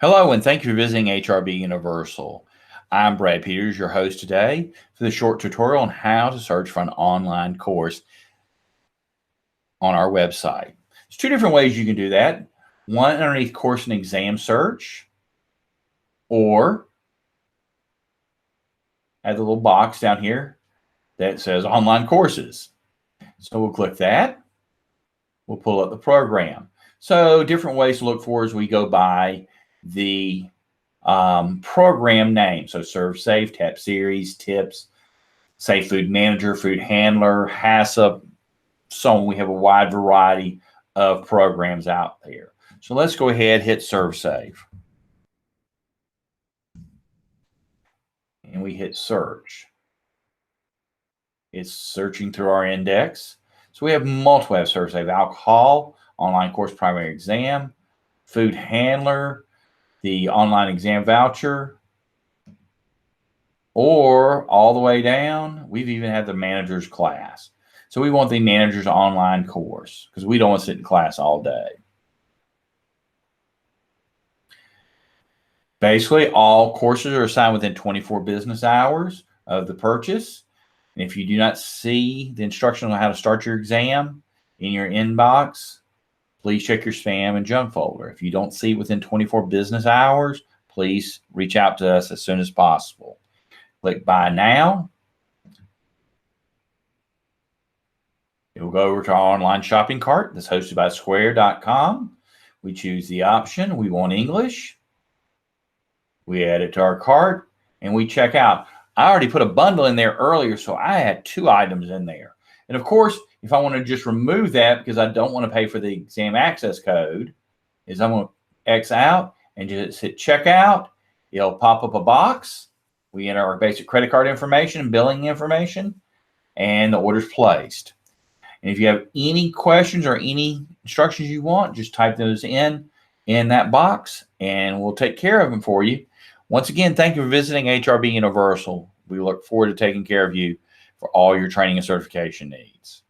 Hello, and thank you for visiting HRB Universal. I'm Brad Peters, your host today for the short tutorial on how to search for an online course on our website. There's two different ways you can do that. One underneath course and exam search, or at the little box down here that says online courses. So we'll click that. We'll pull up the program. So different ways to look for as we go by the program name. So Serve Safe, Tap Series, Tips, Safe Food Manager, Food Handler, HACCP, so on. We have a wide variety of programs out there. So let's go ahead, hit Serve Save. And we hit search. It's searching through our index. So we have multiple. We have Serve Save Alcohol, Online Course Primary Exam, Food Handler, the online exam voucher, or all the way down, we've even had the manager's class. So we want the manager's online course because we don't want to sit in class all day. Basically, all courses are assigned within 24 business hours of the purchase. And if you do not see the instructions on how to start your exam in your inbox, please check your spam and junk folder. If you don't see within 24 business hours, please reach out to us as soon as possible. Click Buy Now. It will go over to our online shopping cart that's hosted by Square.com. We choose the option we want English. We add it to our cart and we check out. I already put a bundle in there earlier, so I had 2 items in there. And of course, if I want to just remove that because I don't want to pay for the exam access code, is I'm going to X out and just hit checkout. It'll pop up a box. We enter our basic credit card information and billing information, and the order's placed. And if you have any questions or any instructions you want, just type those in that box, and we'll take care of them for you. Once again, thank you for visiting HRB Universal. We look forward to taking care of you for all your training and certification needs.